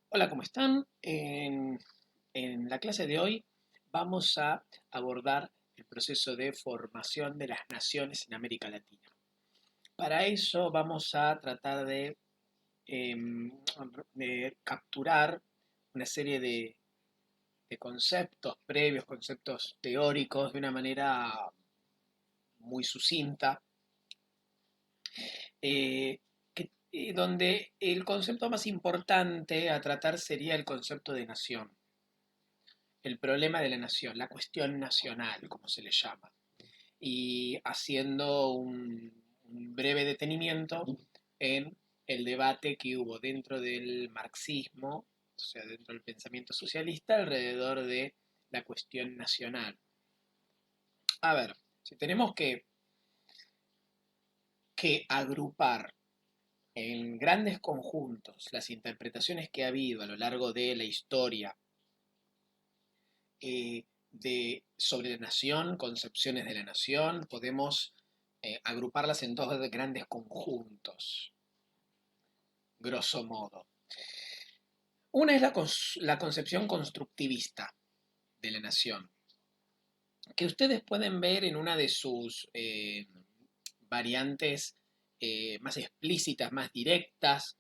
Hola, ¿cómo están? En la clase de hoy vamos a abordar el proceso de formación de las naciones en América Latina. Para eso vamos a tratar em, de capturar una serie de conceptos previos, conceptos teóricos, de una manera muy sucinta, eh, donde el concepto más importante a tratar sería el concepto de nación. El problema de la nación, la cuestión nacional, como se le llama, y haciendo un breve detenimiento en el debate que hubo dentro del marxismo, o sea, dentro del pensamiento socialista, alrededor de la cuestión nacional. A ver, si tenemos que agrupar en grandes conjuntos las interpretaciones que ha habido a lo largo de la historia sobre la nación, concepciones de la nación, podemos agruparlas en dos grandes conjuntos, grosso modo. Una es la concepción constructivista de la nación, que ustedes pueden ver en una de sus variantes más explícitas, más directas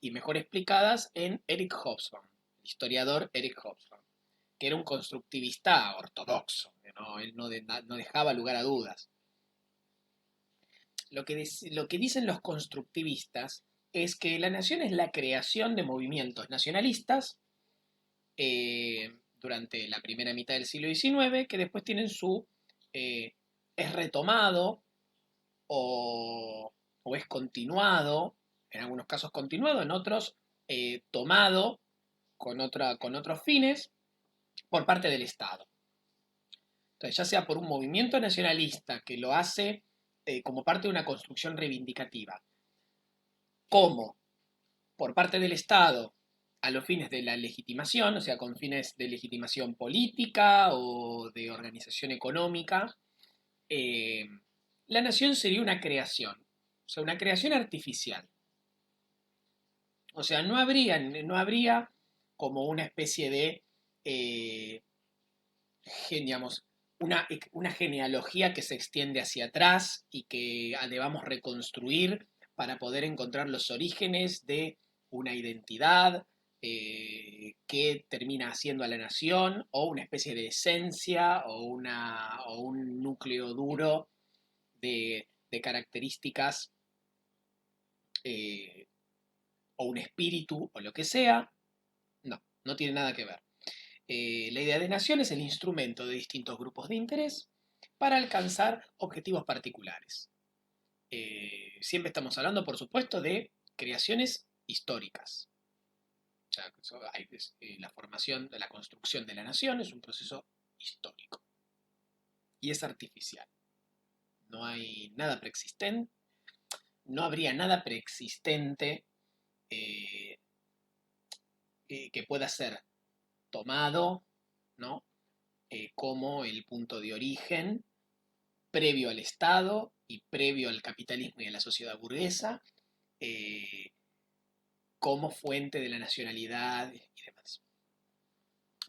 y mejor explicadas en Eric Hobsbawm, el historiador Eric Hobsbawm, que era un constructivista ortodoxo, que él no dejaba lugar a dudas. Lo que dicen los constructivistas es que la nación es la creación de movimientos nacionalistas durante la primera mitad del siglo XIX, que después tienen eh, es retomado o es continuado, en algunos casos continuado, en otros tomado con otros fines por parte del Estado. Entonces, ya sea por un movimiento nacionalista que lo hace como parte de una construcción reivindicativa, como por parte del Estado a los fines de la legitimación, o sea, con fines de legitimación política o de organización económica, eh, la nación sería una creación, o sea, una creación artificial. O sea, no habría como una especie de, eh, digamos, una genealogía que se extiende hacia atrás y que debamos reconstruir para poder encontrar los orígenes de una identidad que termina haciendo a la nación, o una especie de esencia o un núcleo duro de características eh, o un espíritu o lo que sea. No, no tiene nada que ver. La idea de nación es el instrumento de distintos grupos de interés para alcanzar objetivos particulares. Siempre estamos hablando, por supuesto, de creaciones históricas. O sea, la formación, la construcción de la nación es un proceso histórico y es artificial. No hay nada preexistente, no habría nada preexistente eh, que pueda ser tomado, ¿no? Como el punto de origen previo al Estado y previo al capitalismo y a la sociedad burguesa, eh, como fuente de la nacionalidad y demás.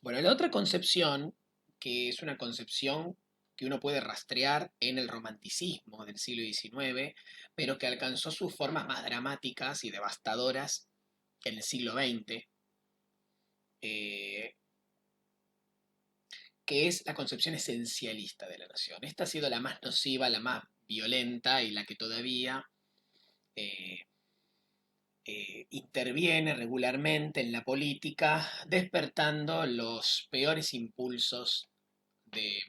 Bueno, la otra concepción, que es una concepción que uno puede rastrear en el romanticismo del siglo XIX, pero que alcanzó sus formas más dramáticas y devastadoras en el siglo XX, eh, que es la concepción esencialista de la nación. Esta ha sido la más nociva, la más violenta y la que todavía eh, interviene regularmente en la política, despertando los peores impulsos de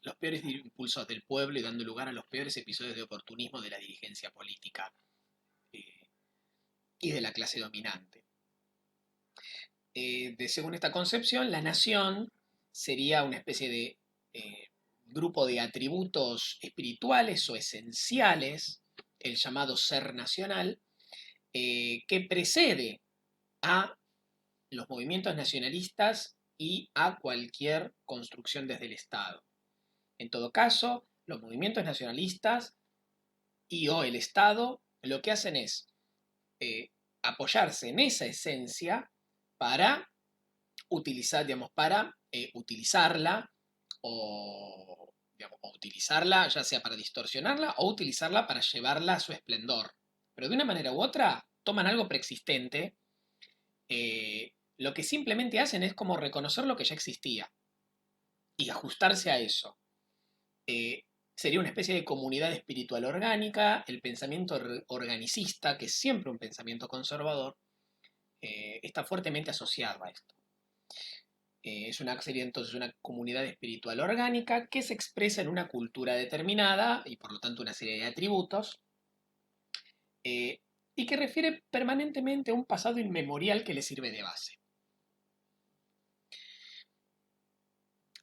los peores impulsos del pueblo y dando lugar a los peores episodios de oportunismo de la dirigencia política eh, y de la clase dominante. Según esta concepción, la nación sería una especie de grupo de atributos espirituales o esenciales, el llamado ser nacional, que precede a los movimientos nacionalistas y a cualquier construcción desde el Estado. En todo caso, los movimientos nacionalistas y o el Estado lo que hacen es apoyarse en esa esencia para utilizar, digamos, para utilizarla o, digamos, o utilizarla ya sea para distorsionarla o utilizarla para llevarla a su esplendor. Pero de una manera u otra toman algo preexistente, lo que simplemente hacen es como reconocer lo que ya existía y ajustarse a eso. Eh, Sería una especie de comunidad espiritual orgánica, el pensamiento organicista, que es siempre un pensamiento conservador, está fuertemente asociado a esto. Sería entonces una comunidad espiritual orgánica que se expresa en una cultura determinada y por lo tanto una serie de atributos, eh, y que refiere permanentemente a un pasado inmemorial que le sirve de base.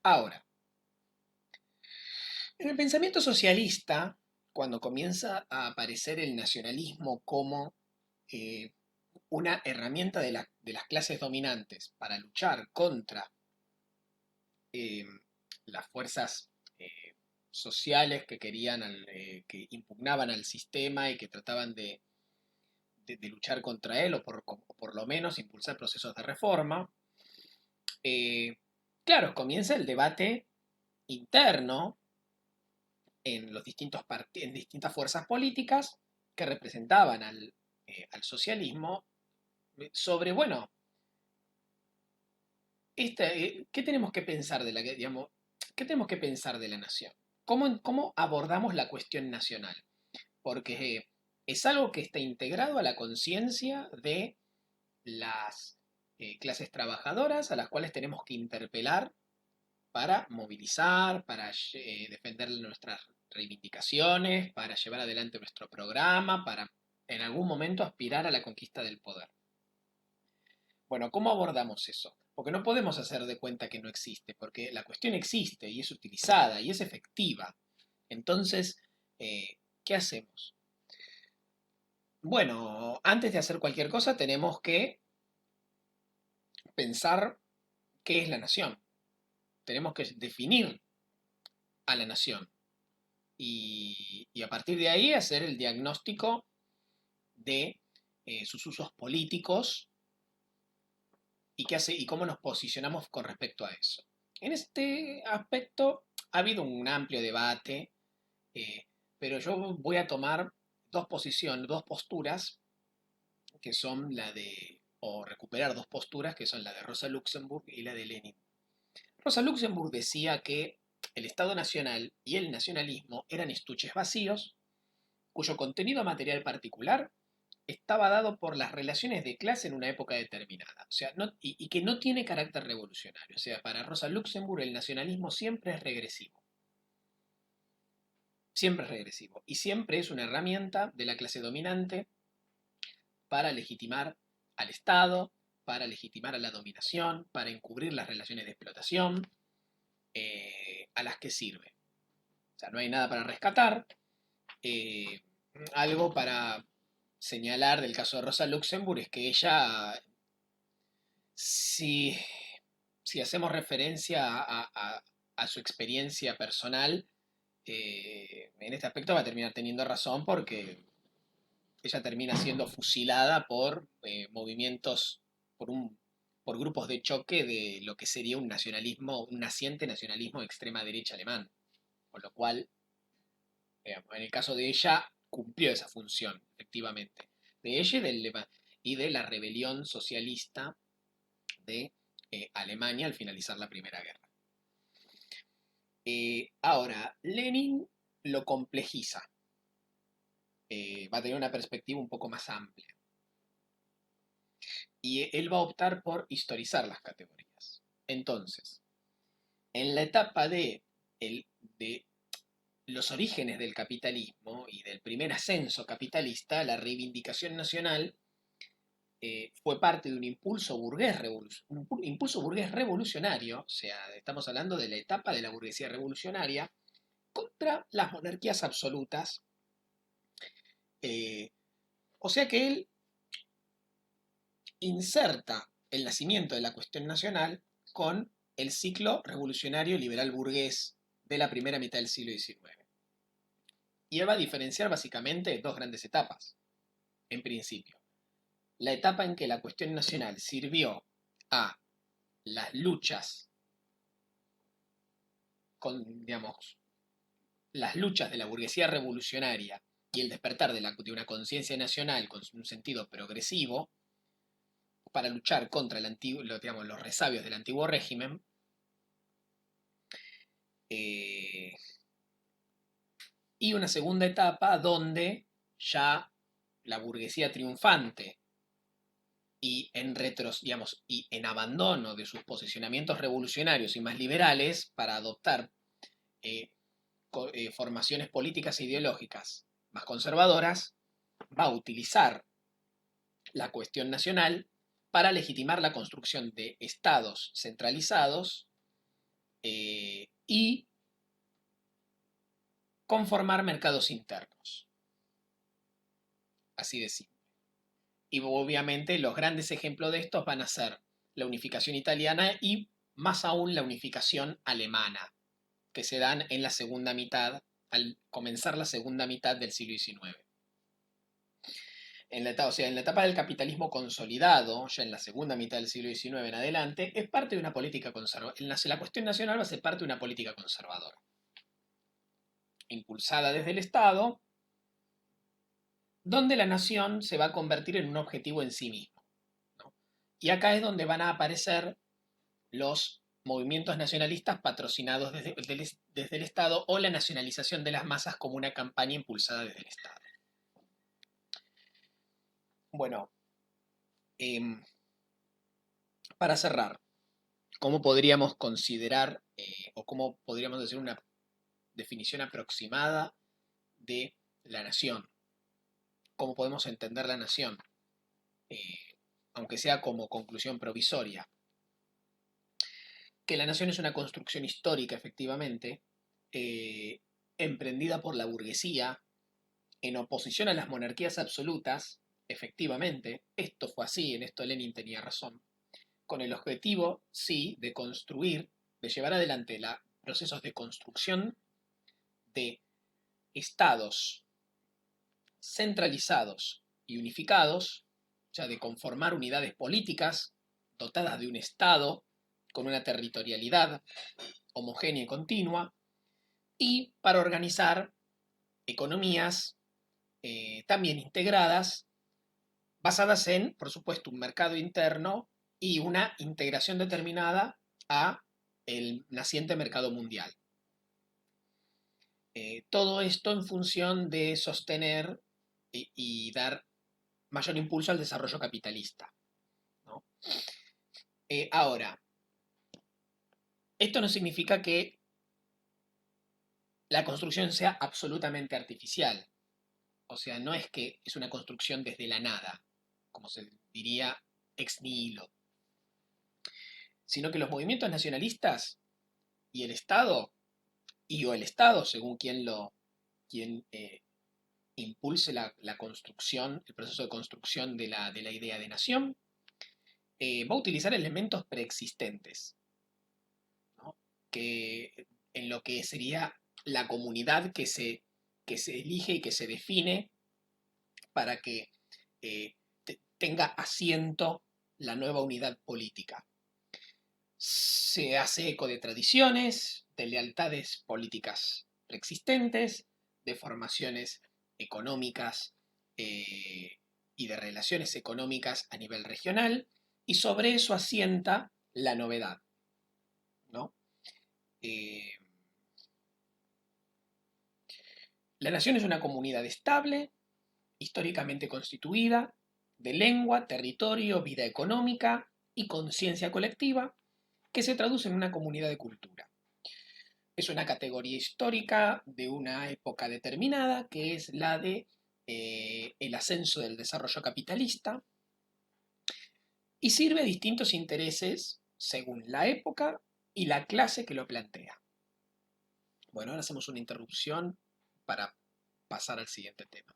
Ahora, en el pensamiento socialista, cuando comienza a aparecer el nacionalismo como eh, una herramienta de las clases dominantes para luchar contra eh, las fuerzas sociales que querían, que impugnaban al sistema y que trataban de luchar contra él o por lo menos impulsar procesos de reforma. eh, claro, comienza el debate interno en, en distintas fuerzas políticas que representaban al socialismo sobre, bueno, ¿qué tenemos que pensar de digamos, qué tenemos que pensar de la nación? ¿Cómo abordamos la cuestión nacional? Porque es algo que está integrado a la conciencia de las clases trabajadoras a las cuales tenemos que interpelar para movilizar, para defender nuestras reivindicaciones, para llevar adelante nuestro programa, para en algún momento aspirar a la conquista del poder. Bueno, ¿cómo abordamos eso? Porque no podemos hacer de cuenta que no existe, porque la cuestión existe y es utilizada y es efectiva. Entonces, ¿qué hacemos? Bueno, antes de hacer cualquier cosa tenemos que pensar qué es la nación. Tenemos que definir a la nación y a partir de ahí hacer el diagnóstico de sus usos políticos y cómo nos posicionamos con respecto a eso. En este aspecto ha habido un amplio debate, eh, pero yo voy a tomar dos posiciones, dos posturas, que son la de, o recuperar dos posturas, que son la de Rosa Luxemburg y la de Lenin. Rosa Luxemburg decía que el Estado Nacional y el nacionalismo eran estuches vacíos, cuyo contenido material particular estaba dado por las relaciones de clase en una época determinada, o sea, y que no tiene carácter revolucionario. O sea, para Rosa Luxemburg el nacionalismo siempre es regresivo, siempre es regresivo, y siempre es una herramienta de la clase dominante para legitimar al Estado, para legitimar a la dominación, para encubrir las relaciones de explotación a las que sirve. O sea, no hay nada para rescatar. Eh, Algo para señalar del caso de Rosa Luxemburg es que ella, si, si hacemos referencia a su experiencia personal, en este aspecto va a terminar teniendo razón porque ella termina siendo fusilada por movimientos, por, un, por grupos de choque de lo que sería un nacionalismo, un naciente nacionalismo de extrema derecha alemán. Con lo cual, en el caso de ella, cumplió esa función, efectivamente. De ella y de la rebelión socialista de Alemania al finalizar la Primera Guerra. Ahora, Lenin lo complejiza, va a tener una perspectiva un poco más amplia. Y él va a optar por historizar las categorías. Entonces, en la etapa de los orígenes del capitalismo y del primer ascenso capitalista, la reivindicación nacional fue parte de un impulso burgués revolucionario, o sea, estamos hablando de la etapa de la burguesía revolucionaria, contra las monarquías absolutas. eh, o sea que él inserta el nacimiento de la cuestión nacional con el ciclo revolucionario liberal burgués de la primera mitad del siglo XIX. Y él va a diferenciar básicamente dos grandes etapas, en principio. la etapa en que la cuestión nacional sirvió a las luchas digamos, las luchas de la burguesía revolucionaria y el despertar de una conciencia nacional con un sentido progresivo para luchar contra digamos, los resabios del antiguo régimen, eh, y una segunda etapa donde ya la burguesía triunfante digamos, y en abandono de sus posicionamientos revolucionarios y más liberales para adoptar eh, formaciones políticas e ideológicas más conservadoras, va a utilizar la cuestión nacional para legitimar la construcción de estados centralizados y conformar mercados internos. Así de simple. Y obviamente los grandes ejemplos de estos van a ser la unificación italiana y más aún la unificación alemana, que se dan en la segunda mitad, al comenzar la segunda mitad del siglo XIX. O sea, en la etapa del capitalismo consolidado, ya en la segunda mitad del siglo XIX en adelante, es parte de una política conservadora. La cuestión nacional va a ser parte de una política conservadora, impulsada desde el Estado, donde la nación se va a convertir en un objetivo en sí mismo, ¿no? Y acá es donde van a aparecer los movimientos nacionalistas patrocinados desde el Estado o la nacionalización de las masas como una campaña impulsada desde el Estado. Bueno, para cerrar, ¿cómo podríamos considerar o cómo podríamos decir una definición aproximada de la nación? ¿Cómo podemos entender la nación? Aunque sea como conclusión provisoria. Que la nación es una construcción histórica, efectivamente, emprendida por la burguesía en oposición a las monarquías absolutas, efectivamente, esto fue así, en esto Lenin tenía razón, con el objetivo, sí, de construir, de llevar adelante procesos de construcción de estados centralizados y unificados, o sea, de conformar unidades políticas dotadas de un Estado con una territorialidad homogénea y continua, y para organizar economías también integradas, basadas en, por supuesto, un mercado interno y una integración determinada a el naciente mercado mundial. Todo esto en función de sostener y dar mayor impulso al desarrollo capitalista, ¿no? Ahora, esto no significa que la construcción sea absolutamente artificial. O sea, no es que es una construcción desde la nada, como se diría ex nihilo, sino que los movimientos nacionalistas y el Estado, o el Estado, según quien impulse la construcción, el proceso de construcción de la idea de nación, va a utilizar elementos preexistentes, ¿no? En lo que sería la comunidad que se elige y que se define para que tenga asiento la nueva unidad política. Se hace eco de tradiciones, de lealtades políticas preexistentes, de formaciones económicas y de relaciones económicas a nivel regional, y sobre eso asienta la novedad, ¿no? Eh, la nación es una comunidad estable, históricamente constituida, de lengua, territorio, vida económica y conciencia colectiva, que se traduce en una comunidad de cultura. Es una categoría histórica de una época determinada, que es la de el ascenso del desarrollo capitalista, y sirve a distintos intereses según la época y la clase que lo plantea. Bueno, ahora hacemos una interrupción para pasar al siguiente tema.